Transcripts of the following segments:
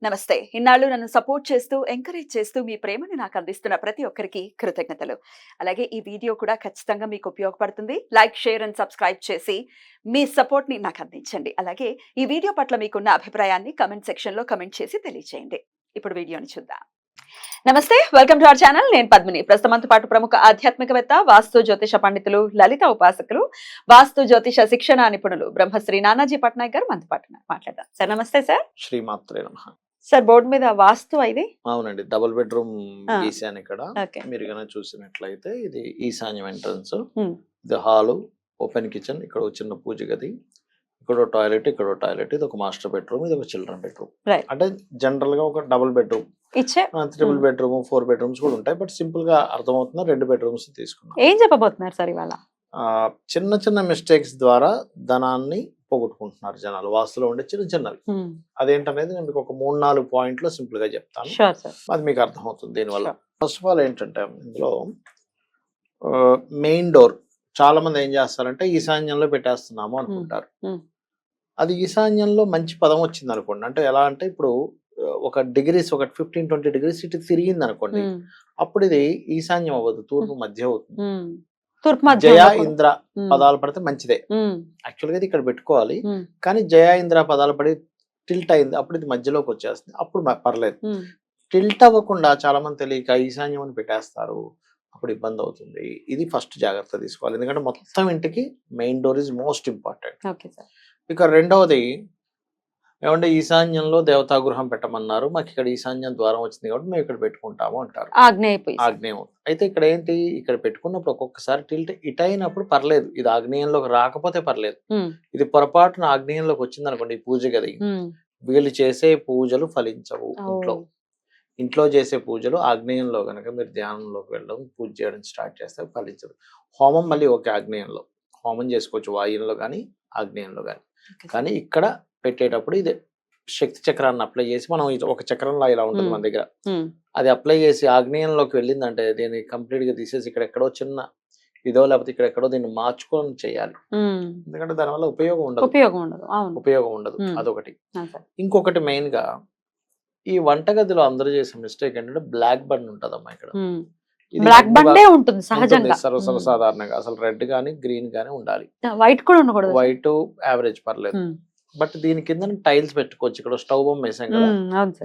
నమస్తే. ఇన్నాళ్ళు నన్ను సపోర్ట్ చేస్తూ, ఎంకరేజ్ చేస్తూ మీ ప్రేమని నాకు అందిస్తున్న ప్రతి ఒక్కరికి కృతజ్ఞతలు. అలాగే ఈ వీడియో కూడా ఖచ్చితంగా మీకు ఉపయోగపడుతుంది. లైక్, షేర్ అండ్ సబ్స్క్రైబ్ చేసి మీ సపోర్ట్‌ని నాకు అందించండి. అలాగే ఈ వీడియో పట్ల మీకున్న అభిప్రాయాన్ని కామెంట్ సెక్షన్‌లో కామెంట్ చేసి తెలియజేయండి. ఇప్పుడు వీడియోని చూద్దాం. నమస్తే, వెల్కమ్ టు అవర్ ఛానల్. నేను పద్మిని. ప్రస్తుతం మనతో పాటు ప్రముఖ ఆధ్యాత్మికవేత్త, వాస్తు జ్యోతిష పండితులు, లలిత ఉపాసకులు, వాస్తు జ్యోతిష శిక్షణ నిపుణులు బ్రహ్మశ్రీ నానాజీ పట్నాయక్ గారు మనతో పాటు ఉన్నారు. మాట్లాడదాం. సార్ నమస్తే సార్. శ్రీమాత్రే నమః. సార్ బోర్డు మీద వాస్తు ఇది అవునండి, డబుల్ బెడ్రూమ్ ఆ. గీసాను ఇక్కడ. ఓకే. మీరు కనుక చూసినట్లయితే ఇది ఈశాన్యం ఎంట్రన్స్, Hmm. ఇది హాలు, ఓపెన్ కిచెన్, ఇక్కడ ఒక చిన్న పూజ గది, ఇక్కడ టాయిలెట్, ఇక్కడ టాయిలెట్, ఇది ఒక మాస్టర్ బెడ్రూమ్, ఇది ఒక చిల్డ్రన్ బెడ్రూమ్. Right. అంటే జనరల్ గా ఒక డబుల్ బెడ్రూమ్, ఇచ్చే ట్రిపుల్ బెడ్రూమ్, 4 బెడ్రూమ్స్ కూడా ఉంటాయి. బట్ సింపుల్ గా అర్థమవుతున్న 2 బెడ్రూమ్స్ తీసుకున్నాం. ఏం చెప్పబోతున్నారు సార్ ఇవాళ? చిన్న చిన్న మిస్టేక్స్ ద్వారా ధనాన్ని పోగొట్టుకుంటున్నారు జనాలు, వాస్తులో ఉండే చిన్న చిన్నవి. అదేంటనేది నేను మీకు ఒక 3-4 పాయింట్లు సింపుల్ గా చెప్తాను. Sure sir. అది మీకు అర్థమవుతుంది దీనివల్ల. ఫస్ట్ ఆఫ్ ఆల్ ఏంటంటే ఇందులో మెయిన్ డోర్ చాలా మంది ఏం చేస్తారంటే ఈశాన్యంలో పెట్టేస్తున్నాము అనుకుంటారు. అది ఈశాన్యంలో మంచి పదం వచ్చింది అనుకోండి, అంటే ఎలా అంటే ఇప్పుడు ఒక డిగ్రీస్, ఒక 15-20 డిగ్రీస్ ఇటు తిరిగింది అనుకోండి, అప్పుడు ఇది ఈశాన్యం అవ్వదు, తూర్పు మధ్య అవుతుంది. తూర్పు మధ్య జయ ఇంద్ర పదాలు పడితే మంచిదే. యాక్చువల్ గా ఇది ఇక్కడ పెట్టుకోవాలి, కానీ జయ ఇంద్ర పదాలు పడి టిల్ట్ అయింది, అప్పుడు ఇది మధ్యలోకి వచ్చేస్తుంది, అప్పుడు పర్లేదు. టిల్ట్ అవ్వకుండా చాలా మంది తెలియక ఈశాన్యం అని పెట్టేస్తారు, అప్పుడు ఇబ్బంది అవుతుంది. ఇది ఫస్ట్ జాగ్రత్త తీసుకోవాలి, ఎందుకంటే మొత్తం ఇంటికి main door is most important. Okay sir. ఇక రెండవది ఏమంటే ఈశాన్యంలో దేవతా గృహం పెట్టమన్నారు, మాకు ఇక్కడ ఈశాన్యం ద్వారం వచ్చింది కాబట్టి మేము ఇక్కడ పెట్టుకుంటాము అంటారు. ఆగ్నేయం. అయితే ఇక్కడ ఏంటి, ఇక్కడ పెట్టుకున్నప్పుడు ఒక్కొక్కసారి టిల్ట్ ఇట్ అయినప్పుడు పర్లేదు, ఇది ఆగ్నేయంలోకి రాకపోతే పర్లేదు. ఇది పొరపాటున ఆగ్నేయంలోకి వచ్చింది అనుకోండి, ఈ పూజ గది, వీళ్ళు చేసే పూజలు ఫలించవు. ఇంట్లో చేసే పూజలు ఆగ్నేయంలో కనుక మీరు ధ్యానంలోకి వెళ్ళడం, పూజ చేయడం స్టార్ట్ చేస్తే ఫలించదు. హోమం మళ్ళీ ఓకే, ఆగ్నేయంలో హోమం చేసుకోవచ్చు, వాయువులో కానీ ఆగ్నేయంలో కానీ. కానీ ఇక్కడ పెట్టేటప్పుడు ఇది శక్తి చక్రాన్ని అప్లై చేసి, మనం ఒక చక్రంలో ఇలా ఉంటుంది మన దగ్గర, అది అప్లై చేసి ఆగ్నేయంలోకి వెళ్ళిందంటే దీన్ని కంప్లీట్ గా తీసేసి ఇక్కడ ఎక్కడో చిన్న ఇదో లేకపోతే ఇక్కడ ఎక్కడో దీన్ని మార్చుకొని చేయాలి, ఎందుకంటే దానివల్ల ఉపయోగం ఉండదు. అదొకటి. ఇంకొకటి మెయిన్ గా ఈ వంటగదిలో అందరూ చేసే మిస్టేక్ ఏంటంటే బ్లాక్ బర్న్ ఉంటదమ్మా ఇక్కడ. సర్వసాధారణంగా అసలు రెడ్ గానీ గ్రీన్ గానీ ఉండాలి, వైట్ కూడా ఉండకూడదు. వైట్ యావరేజ్ పర్లేదు. బట్ దీని కింద టైల్స్ పెట్టుకోవచ్చు, ఇక్కడ స్టవ్ బొమ్మ వేసాం కదా,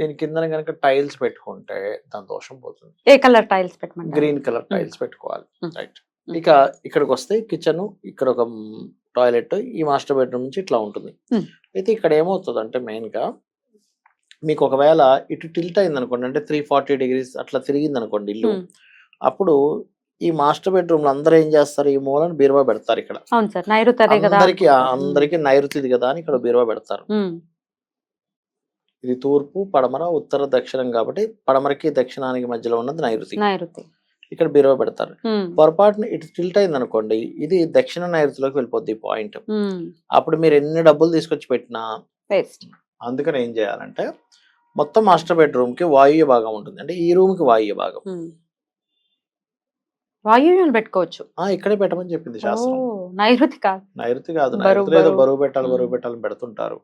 దీని కింద కనుక టైల్స్ పెట్టుకుంటే దాని దోషం పోతుంది. ఏ కలర్ టైల్స్ పెట్టమంటారు? గ్రీన్ కలర్ టైల్స్ పెట్టుకోవాలి. రైట్. ఇక ఇక్కడికి వస్తే కిచెన్, ఇక్కడ ఒక టాయిలెట్, ఈ మాస్టర్ బెడ్రూమ్ నుంచి ఇట్లా ఉంటుంది. అయితే ఇక్కడ ఏమవుతుంది అంటే మెయిన్ గా మీకు ఒకవేళ ఇటు టిల్ట్ అయింది అనుకోండి, అంటే 340 డిగ్రీస్ అట్లా తిరిగింది అనుకోండి ఇల్లు, అప్పుడు ఈ మాస్టర్ బెడ్రూమ్ లో అందరూ ఏం చేస్తారు, ఈ మూలను బీరువా పెడతారు. ఇక్కడ అందరికి నైరుతిది కదా అని ఇక్కడ బీరువా పెడతారు. ఇది తూర్పు, పడమర, ఉత్తర, దక్షిణం కాబట్టి పడమరకి దక్షిణానికి మధ్యలో ఉన్నది నైరుతి. ఇక్కడ బీరువా పెడతారు. పొరపాటున ఇటు టిల్ట్ అయింది అనుకోండి, ఇది దక్షిణ నైరుతిలోకి వెళ్ళిపోద్ది పాయింట్. అప్పుడు మీరు ఎన్ని డబ్బులు తీసుకొచ్చి పెట్టినా వేస్ట్. అందుకని ఏం చేయాలంటే మొత్తం మాస్టర్ బెడ్రూమ్ కి వాయువ్య భాగం ఉంటుంది, అంటే ఈ రూమ్ కి వాయువ్య భాగం, వాయువ్యం పెట్టుకోవచ్చు. ఇక్కడే పెట్టమని చెప్పింది శాస్త్రం. నైరుతి కాదు, నైరుతిలో ఏదో బరువు పెట్టాలని పెడుతుంటారు.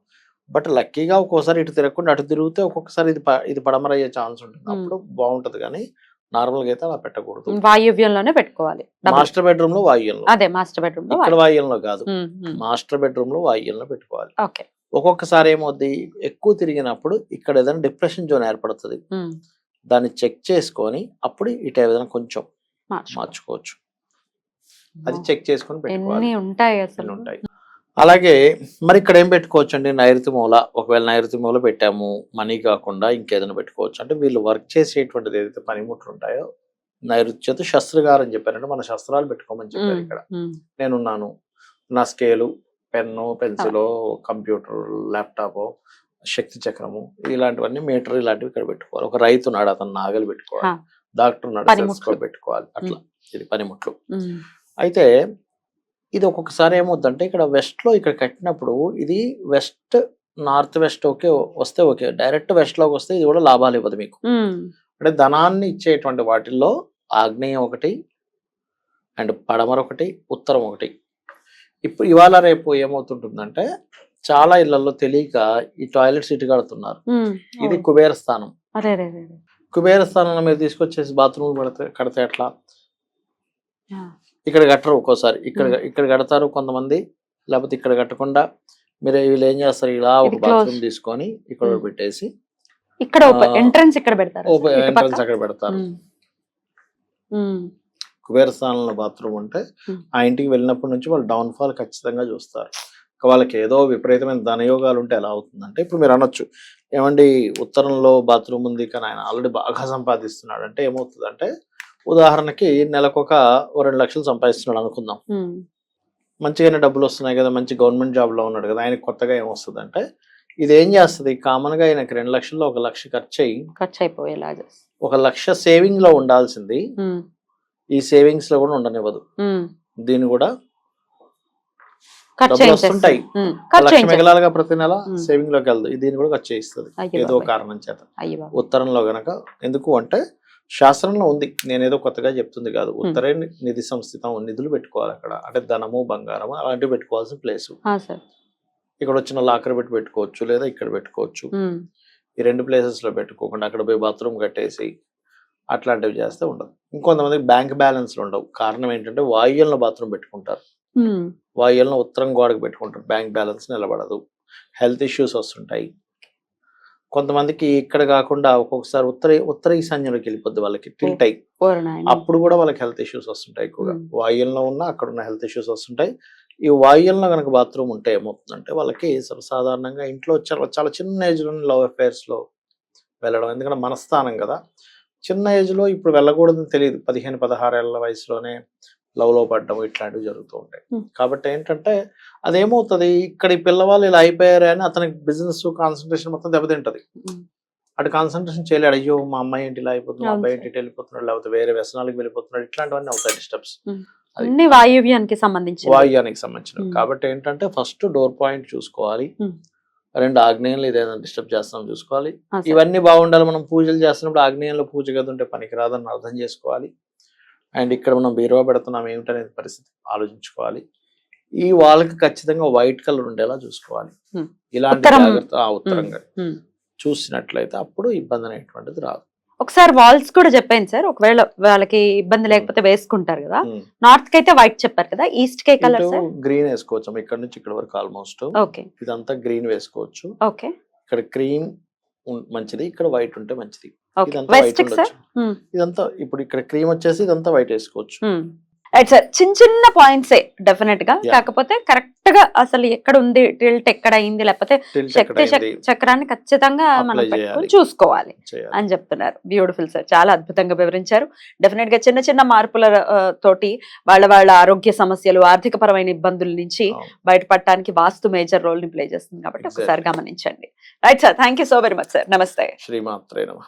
బట్ లక్కీగా ఒక్కోసారి ఇటు తిరగకుండా అటు తిరిగితే ఒక్కొక్కసారి ఇది పడమర అయ్యే ఛాన్స్ ఉంటుంది, అప్పుడు బాగుంటది. కానీ నార్మల్ గా అయితే అలా పెట్టకూడదు, వాయువ్యంలోనే పెట్టుకోవాలి. మాస్టర్ బెడ్రూమ్ లో వాయువ్యంలో, అదే మాస్టర్ బెడ్రూమ్ లో, ఇక్కడ వాయువ్యంలో కాదు, మాస్టర్ బెడ్రూమ్ లో వాయువ్యంలో పెట్టుకోవాలి. ఒక్కొక్కసారి ఏమవుద్ది, ఎక్కువ తిరిగినప్పుడు ఇక్కడ ఏదైనా డిప్రెషన్ జోన్ ఏర్పడుతుంది, దాన్ని చెక్ చేసుకొని అప్పుడు ఇటు ఏదైనా కొంచెం మార్చుకోవచ్చు. అది చెక్ చేసుకొని పెట్టుకోవాలి. ఉంటాయి. అలాగే మరి ఇక్కడ ఏం పెట్టుకోవచ్చు అండి, నైరుతి మూల. ఒకవేళ నైరుతి మూల పెట్టాము, మనీ కాకుండా ఇంకేదైనా పెట్టుకోవచ్చు. అంటే వీళ్ళు వర్క్ చేసేటువంటిది ఏదైతే పనిముట్లు ఉంటాయో, నైరుతి చేత శస్త్రగారు అని చెప్పారంటే మన శస్త్రాలు పెట్టుకోమని చెప్పారు. ఇక్కడ నేనున్నాను, నా scale, pen, pencil, computer, laptop, శక్తి చక్రము, ఇలాంటివన్నీ మీటర్, ఇలాంటివి ఇక్కడ పెట్టుకోవాలి. ఒక రైతు ఉన్నాడు, అతను నాగలి పెట్టుకోవాలి. డాక్టర్ ఉన్నాడు, పెట్టుకోవాలి. అట్లా ఇది పనిముట్లు. అయితే ఇది ఒక్కొక్కసారి ఏమవుతుందంటే ఇక్కడ వెస్ట్ లో ఇక్కడ కట్టినప్పుడు ఇది వెస్ట్, నార్త్ వెస్ట్ ఓకే వస్తే ఓకే, డైరెక్ట్ వెస్ట్ లోకి వస్తే ఇది కూడా లాభాలు ఇవ్వదు మీకు. అంటే ధనాన్ని ఇచ్చేటువంటి వాటిల్లో ఆగ్నేయం ఒకటి, అండ్ పడమర ఒకటి, ఉత్తరం ఒకటి. ఇప్పుడు ఇవాళ రేపు ఏమవుతుంటుందంటే చాలా ఇళ్లలో తెలియక ఈ టాయిలెట్స్ ఇటు కడుతున్నారు. ఇది కుబేర స్థానం. కుబేర స్థానంలో మీరు తీసుకొచ్చేసి బాత్రూమ్ కడితే ఎట్లా? ఇక్కడ కట్టరు ఒక్కోసారి, ఇక్కడ కడతారు కొంతమంది, లేకపోతే ఇక్కడ కట్టకుండా వీళ్ళు ఏం చేస్తారు, ఇలా ఒక బాత్రూమ్ తీసుకొని ఇక్కడ పెట్టేసి ఇక్కడ ఎంట్రన్స్ ఇక్కడ పెడతారు, ఎంట్రన్స్ అక్కడ పెడతారు. కుబేర స్థానంలో బాత్రూమ్ అంటే ఆ ఇంటికి వెళ్ళినప్పటి నుంచి వాళ్ళు డౌన్ ఫాల్ ఖచ్చితంగా చూస్తారు. వాళ్ళకి ఏదో విపరీతమైన ధనయోగాలు ఉంటే ఎలా అవుతుందంటే, ఇప్పుడు మీరు అనొచ్చు ఏమండి ఉత్తరంలో బాత్రూమ్ ఉంది కానీ ఆయన ఆల్రెడీ బాగా సంపాదిస్తున్నాడు అంటే ఏమవుతుందంటే, ఉదాహరణకి నెలకొక 2 లక్షలు సంపాదిస్తున్నాడు అనుకుందాం, మంచిగానే డబ్బులు వస్తున్నాయి కదా, మంచి గవర్నమెంట్ జాబ్ లో ఉన్నాడు కదా, ఆయనకి కొత్తగా ఏమొస్తుంది అంటే, ఇది ఏం చేస్తుంది, కామన్ గా ఆయనకి 2 లక్షల్లో 1 లక్ష ఖర్చు అయిపోయేలా 1 లక్ష సేవింగ్ లో ఉండాల్సింది ఈ సేవింగ్స్ లో కూడా ఉండనివ్వదు. దీన్ని కూడా డబ్బులు వస్తుంటాయి, 1 లక్ష మిగలాలుగా ప్రతి నెల సేవింగ్ లోకి వెళ్దు, దీన్ని కూడా ఖర్చు చేయిస్తుంది ఏదో కారణం చేత. ఉత్తరంలో గనక ఎందుకు అంటే శాస్త్రంలో ఉంది, నేనేదో కొత్తగా చెప్తుంది కాదు. ఉత్తరే నిధి సంస్థితం, నిధులు పెట్టుకోవాలి అక్కడ, అంటే ధనము బంగారము అలాంటివి పెట్టుకోవాల్సిన ప్లేస్. ఇక్కడ వచ్చిన లాకర్ పెట్టుకోవచ్చు, లేదా ఇక్కడ పెట్టుకోవచ్చు. ఈ 2 ప్లేసెస్ లో పెట్టుకోకుండా అక్కడ పోయి బాత్రూమ్ కట్టేసి అట్లాంటివి చేస్తే ఉండదు. ఇంకొంతమందికి బ్యాంక్ బ్యాలెన్స్లు ఉండవు. కారణం ఏంటంటే వాయువ్యంలో బాత్రూమ్ పెట్టుకుంటారు, వాయువ్యంలో ఉత్తరం గోడకు పెట్టుకుంటారు, బ్యాంక్ బ్యాలెన్స్ నిలబడదు, హెల్త్ ఇష్యూస్ వస్తుంటాయి. కొంతమందికి ఇక్కడ కాకుండా ఒక్కొక్కసారి ఉత్తర ఈశాన్యంలోకి వెళ్ళిపోద్ది వాళ్ళకి, టిల్ట్ అయ్యి, అప్పుడు కూడా వాళ్ళకి హెల్త్ ఇష్యూస్ వస్తుంటాయి. ఎక్కువగా వాయువ్యంలో ఉన్న అక్కడ ఉన్న హెల్త్ ఇష్యూస్ వస్తుంటాయి. ఈ వాయువ్యంలో కనుక బాత్రూమ్ ఉంటే ఏమవుతుందంటే వాళ్ళకి సాధారణంగా ఇంట్లో చాలా చిన్న ఏజ్ లో లవ్ అఫైర్స్ లో వెళ్ళడం, ఎందుకంటే మనస్థానం కదా, చిన్న ఏజ్ లో ఇప్పుడు వెళ్ళకూడదని తెలియదు, 15-16 ఏళ్ల వయసులోనే లవ్ లో పడ్డం ఇట్లాంటివి జరుగుతూ ఉంటాయి. కాబట్టి ఏంటంటే అదేమవుతుంది, ఇక్కడ ఈ పిల్లవాళ్ళు ఇలా అయిపోయారు అని అతనికి బిజినెస్ కాన్సన్ట్రేషన్ మొత్తం దెబ్బతింటది. అటు కాన్సన్ట్రేషన్ చేయలేడు, అయ్యో మా అమ్మాయి ఏంటి ఇలా అయిపోతుంది, మా అబ్బాయి ఏంటి వెళ్ళిపోతున్నాడు, లేకపోతే వేరే వ్యసనాలకు వెళ్ళిపోతున్నాడు, ఇట్లాంటివన్నీ అవుతాయి డిస్టర్బ్స్. వాయువ్యానికి సంబంధించిన. కాబట్టి ఏంటంటే ఫస్ట్ డోర్ పాయింట్ చూసుకోవాలి, 2 ఆగ్నేయంలో ఏదైనా డిస్టర్బ్ చేస్తాం చూసుకోవాలి. ఇవన్నీ బాగుండాలి. మనం పూజలు చేస్తున్నప్పుడు ఆగ్నేయంలో పూజ గది ఉంటే పనికిరాదని అర్థం చేసుకోవాలి. అండ్ ఇక్కడ మనం బీరువా పెడుతున్నాం ఏమిటనేది పరిస్థితి ఆలోచించుకోవాలి. ఈ వాళ్ళకి ఖచ్చితంగా వైట్ కలర్ ఉండేలా చూసుకోవాలి. ఇలాంటి జాగ్రత్త ఉత్తరంగా చూసినట్లయితే అప్పుడు ఇబ్బంది అనేటువంటిది రాదు. ఒకసారి వాల్స్ కూడా చెప్పాను సార్, ఒకవేళ వాళ్ళకి ఇబ్బంది లేకపోతే వేసుకుంటారు కదా. నార్త్ కి అయితే వైట్ చెప్పారు కదా, ఈస్ట్ కి కలర్ గ్రీన్ వేసుకోవచ్చు. ఇక్కడ నుంచి ఇక్కడ వరకు ఆల్మోస్ట్ ఇదంతా గ్రీన్ వేసుకోవచ్చు. ఇక్కడ క్రీమ్ మంచిది, ఇక్కడ వైట్ ఉంటే మంచిది. ఇదంతా వైట్ ఉండొచ్చు. ఇదంతా ఇప్పుడు ఇక్కడ క్రీమ్ వచ్చేసి ఇదంతా వైట్ వేసుకోవచ్చు. రైట్ సార్, చిన్న పాయింట్సే డెఫినెట్ గా, కాకపోతే కరెక్ట్ గా అసలు ఎక్కడ ఉంది టిల్ట్, ఎక్కడ అయింది, లేకపోతే శక్తి చక్రాన్ని ఖచ్చితంగా మనం పెట్టుకొని చూసుకోవాలి అని చెప్తున్నారు. బ్యూటిఫుల్ సార్, చాలా అద్భుతంగా వివరించారు. డెఫినెట్ గా చిన్న మార్పుల తోటి వాళ్ళ ఆరోగ్య సమస్యలు, ఆర్థిక పరమైన ఇబ్బందుల నుంచి బయటపడటానికి వాస్తు మేజర్ రోల్ ని ప్లే చేస్తుంది కాబట్టి ఒకసారి గమనించండి. Right sir, thank you so very much sir. నమస్తే. శ్రీమాత్రే నమః.